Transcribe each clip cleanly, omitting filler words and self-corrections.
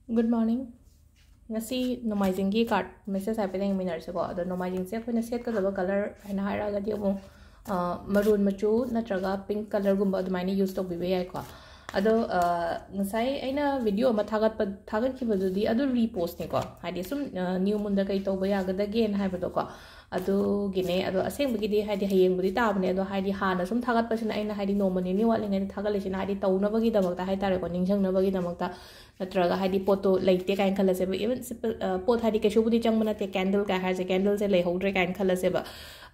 Good morning. Ngasi nomaijingi card message happening minutes ago. The nomaijing se akhoi na setkadaba color aina hairaga di among maroon machu natraga pink color gumba adumai use tawbibe yai ko. Ado ngasai aina video ama thagat khibadudi adu repost ni ko. Haidi sum new munda kai tawba yagadage na haibado ko. Adu gine ado asengbagi haidi hayengbudi tabne ado haidi hana sum thagat pasina aina haidi nomani ni watlingai thagalisina haidi tawnabagi damakta haitare ko ningjangnabagi damakta natraga haidi poto leite kain khalase ba even pot haidi keshubudi changmana te candle ka haise candle se lei hodre kain khalase ba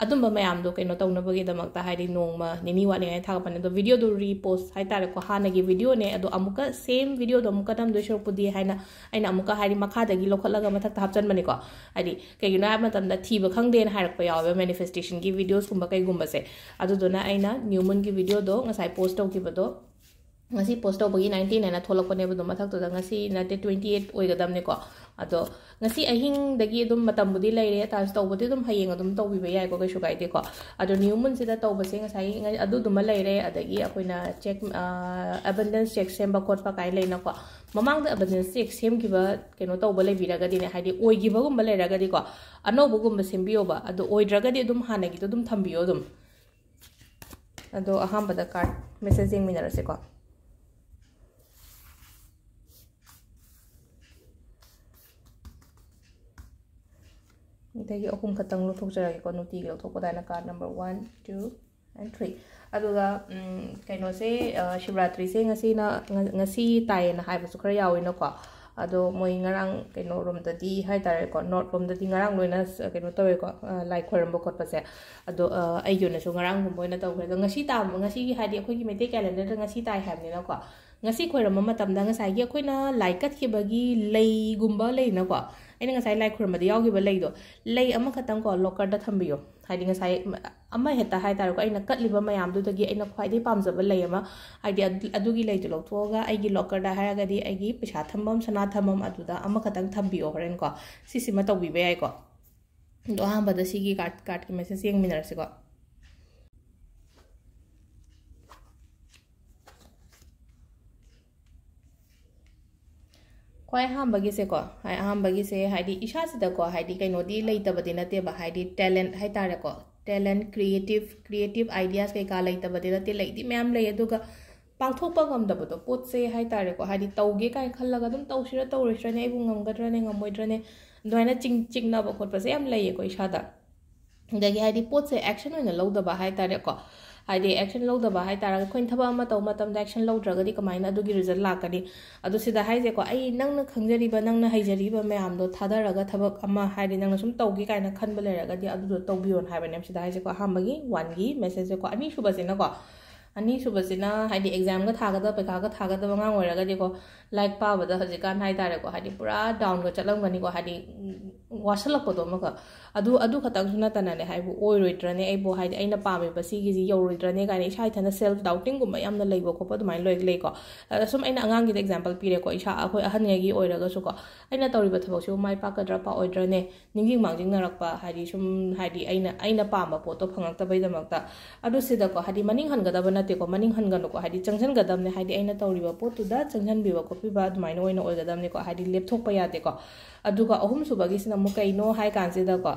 adumba mayam do kaino tawnabagi damakta haidi nongma nini watlingai thagapane do video do repost haitare ko hana gi video ne ado amuka same video do amuka dam do shopudi haina aina amuka haidi makha dagi lokhalaga mathak hapchan mani ko haidi kaigino ha matam da thiba khangde harak pa yawe manifestation ki videos kumba kai gumba se adu dona aina newman ki video do ngasai post tau ki bado ngasi post tau bagi 19 na tholok pane bado mathak to da ngasi na te 28 oi gadam ne ko ado ngasi ahing dagi dum matam budi laire ta tau budi dum hayeng adum tau bi yai ko kai shu kai de ko ado newman se da tau base ngasai adu dum laire adagi akoina check abundance check semba khot pa kai leina ko mamang da abundance check sem ki ba keno tau ba le bi raga di ne haidi oi gi ba gum ba le raga di ko ano bu gum sembiyo ba ado oi draga di dum hana gi to dum thambiyo dum ado aham bada card messaging minara se ko ahum katang luthokjaragi ko nuti gi luthokpadana card number 1 2 and 3 aduga kaino se shivratri se ngasi tai na haiba su khara yawi na ko ado moi ngarang kaino rom da di hai tare ko north rom da di ngarang loina kaino tawe ko lai khoram bo khot pase ado ai yuna su ngarang gum boina taw khre ngasi ta ngasi gi hadi akhoi gi mete calendar da ngasi tai haibni na ko ngasi khoram matam da ngasai gi akhoi na laikat ki bagi lei gumba lei na ko aina ngasai lai khoram da yawi ba lei do lei ama khatang ko locker da thambiyo haidi ngasai ama heta hai tar ko aina katliba mayam du dagi aina khwaidai pamjaba lei ama haidi adugi lei du lokthoga aigi locker da haraga di aigi pisa thambam sana thamam aduda ama khatang thambiyo horen ko sisi ma tawbi be ai ko do hamba da sigi card ki message yeng minar se ko kwai hambagi se ko hai hambagi se haidi isha sida ko haidi kaino di leitabadi nate ba haidi talent hai tare ko talent creative ideas kai ka leitabadi nate leidi ma'am lei aduga pangthokpa ngamdabado pot se hai tare ko haidi tauge kai khallaga dum tawsira tawresrane ai bu ngamgadra ne ngamoidrane doina chingna ba khotpa se am lei ko isha da dagi haidi pot se action oina lodaba hai tare ko haidi action lodaba hai tara khoin thaba ma taw matam da action lodragadi kamaina adugi result lakani adu sida haije ko ai nangna khangjari ba nangna haijari ba mayam do thadaraga thabak ama haidi nangna sum tawgi kaina khanba leraga di adu do tawbiyon haiba nem sida haije ko hambagi 1 gi message ko ani subasina ko ani subasina haidi exam ga thagada pekha ga thagada bangang oraga di ko like pa bada hajikan hai tare ko haidi pura down go chalam gani ko haidi wasalak podo maka adu khatang suna tanane haibu oi roitrane ai bo haidi aina pame basi gi yo roitrane gani sai thana self doubting gum yam na leibo ko dumai loi lei ko sum aina angang gi example pire ko isha akhoi ahan ngi oiraga su ko aina tawriba thabak su mai pa kadra pa oidrane ninging mangjing narakpa haidi sum haidi aina pama poto phangak ta bai damakta adu sida ko haidi maning hangada bana te ko maning hangano ko haidi changjan gadam ne haidi aina tawriba potu da changjan biwa ko piba dumai noina oigadam ne ko haidi laptop pa yate ko aduga ahum subagi sina mu kaino hai kansida ko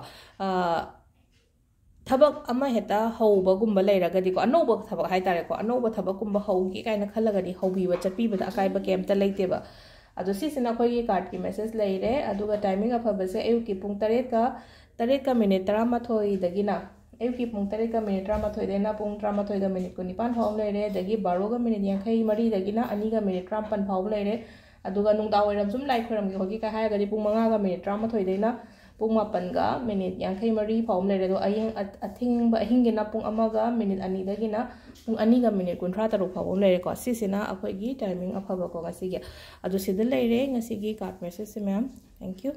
thabak ama heta hauba gumba leiraga di ko anoba thabak hai tare ko anoba thabak gumba haugi kaina khalaga di haubi ba chapi ba akai ba kemta leite ba adu sisina khoi gi card ki message leire aduga timing afaba se ayu ki pung 3 ka minute 13 dagina ayu ki pung 3 ka minute 13 dena pung 13 ga minute ko nipan haum leire dagi 12 ga minute 53 dagina 2 ga minute 53 haum leire aduga nungda oiram sum lai khoram gi hogi ka haya gadi pung 5 ga minute 13 deina pung 8 ga minute 53 haum leire do ayeng athing ba hingina pung 1 ga minute 2 dagina pung 2 ga minute 13 haum leire ko sisina akhoi gi timing afaba ko ngasi gi adu sidal leire ngasi gi card message se ma'am thank you